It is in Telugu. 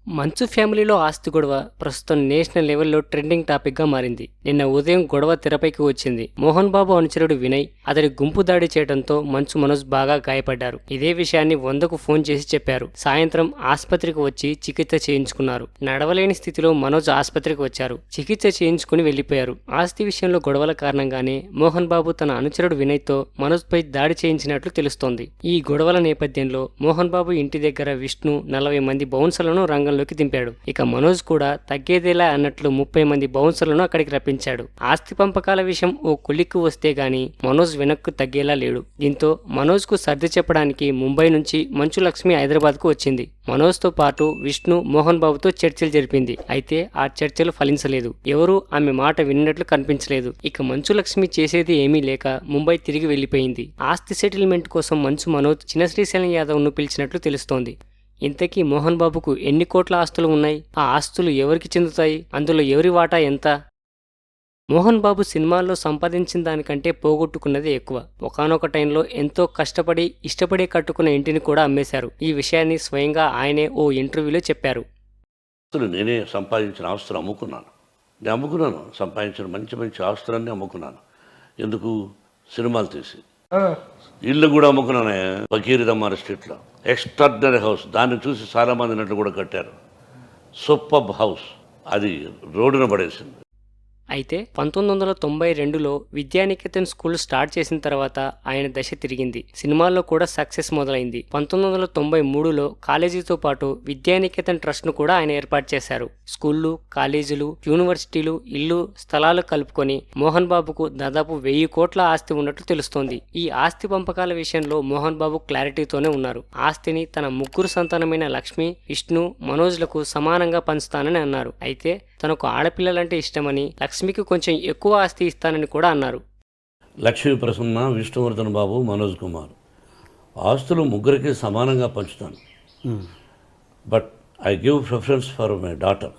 మంచు ఫ్యామిలీలో ఆస్తి గొడవ ప్రస్తుతం నేషనల్ లెవెల్లో ట్రెండింగ్ టాపిక్ గా మారింది. నిన్న ఉదయం గొడవ తెరపైకి వచ్చింది. మోహన్ బాబు అనుచరుడు వినయ్ అతడి గుంపు దాడి చేయడంతో మంచు మనోజ్ బాగా గాయపడ్డారు. ఇదే విషయాన్ని 100కు ఫోన్ చేసి చెప్పారు. సాయంత్రం ఆసుపత్రికి వచ్చి చికిత్స చేయించుకున్నారు. నడవలేని స్థితిలో మనోజ్ ఆసుపత్రికి వచ్చారు. చికిత్స చేయించుకుని వెళ్లిపోయారు. ఆస్తి విషయంలో గొడవల కారణంగానే మోహన్ బాబు తన అనుచరుడు వినయ్ తో మనోజ్ పై దాడి చేయించినట్లు తెలుస్తోంది. ఈ గొడవల నేపథ్యంలో మోహన్ బాబు ఇంటి దగ్గర విష్ణు 40 మంది బౌన్సర్లను రంగంలోకి దింపాడు. ఇక మనోజ్ కూడా తగ్గేదేలా అన్నట్లు 30 మంది బౌన్సర్లను అక్కడికి రప్పించాడు. ఆస్తి పంపకాల విషయం ఓ కొలిక్కు వస్తే గాని మనోజ్ వెనక్కు తగ్గేలా లేడు. దీంతో మనోజ్ కు సర్ది చెప్పడానికి ముంబై నుంచి మంచు లక్ష్మి హైదరాబాద్ కు వచ్చింది. మనోజ్ తో పాటు విష్ణు మోహన్ బాబుతో చర్చలు జరిపింది. అయితే ఆ చర్చలు ఫలించలేదు. ఎవరూ ఆమె మాట విన్నట్లు కనిపించలేదు. ఇక మంచు లక్ష్మి చేసేది ఏమీ లేక ముంబై తిరిగి వెళ్లిపోయింది. ఆస్తి సెటిల్మెంట్ కోసం మంచు మనోజ్ చిన్న శ్రీశైలం యాదవ్ ను పిలిచినట్లు తెలుస్తోంది. ఇంతకీ మోహన్ బాబుకు ఎన్ని కోట్ల ఆస్తులు ఉన్నాయి? ఆ ఆస్తులు ఎవరికి చెందుతాయి? అందులో ఎవరి వాటా ఎంత? మోహన్ బాబు సినిమాల్లో సంపాదించిన దానికంటే పోగొట్టుకున్నదే ఎక్కువ. ఒకానొక టైంలో ఎంతో కష్టపడి ఇష్టపడే కట్టుకున్న ఇంటిని కూడా అమ్మేశారు. ఈ విషయాన్ని స్వయంగా ఆయనే ఓ ఇంటర్వ్యూలో చెప్పారు. నేనే సంపాదించిన ఆస్తులు అమ్ముకున్నాను. నేను అమ్ముకున్నాను. సంపాదించిన మంచి మంచి ఆస్తులన్నీ అమ్ముకున్నాను. ఎందుకు? సినిమాలు తీసి. ఇల్లు కూడా అమ్ముకున్నాను. ఫకీరుదమ్మారి స్ట్రీట్లో ఎక్స్ట్రాడినరీ హౌస్. దాన్ని చూసి చాలామంది నట్లు కూడా కట్టారు. Superb house. అది రోడ్డున పడేసింది. అయితే 1992లో విద్యానికేతన్ స్కూల్ స్టార్ట్ చేసిన తర్వాత ఆయన దశ తిరిగింది. సినిమాల్లో కూడా సక్సెస్ మొదలైంది. 1993లో కాలేజీతో పాటు విద్యానికేతన్ ట్రస్ట్ ను కూడా ఆయన ఏర్పాటు చేశారు. స్కూళ్లు, కాలేజీలు, యూనివర్సిటీలు, ఇల్లు, స్థలాలు కలుపుకొని మోహన్ బాబుకు దాదాపు 1000 కోట్ల ఆస్తి ఉన్నట్లు తెలుస్తోంది. ఈ ఆస్తి పంపకాల విషయంలో మోహన్ బాబు క్లారిటీతోనే ఉన్నారు. ఆస్తిని తన ముగ్గురు సంతానమైన లక్ష్మి, విష్ణు, మనోజ్లకు సమానంగా పంచుతానని అన్నారు. అయితే తనకు ఆడపిల్లలంటే ఇష్టమని లక్ష్మికి కొంచెం ఎక్కువ ఆస్తి ఇస్తానని కూడా అన్నారు. లక్ష్మీ ప్రసన్న, విష్ణువర్ధన్ బాబు, మనోజ్ కుమార్ ఆస్తులు ముగ్గురికి సమానంగా పంచుతాను. But I give preference for my daughter.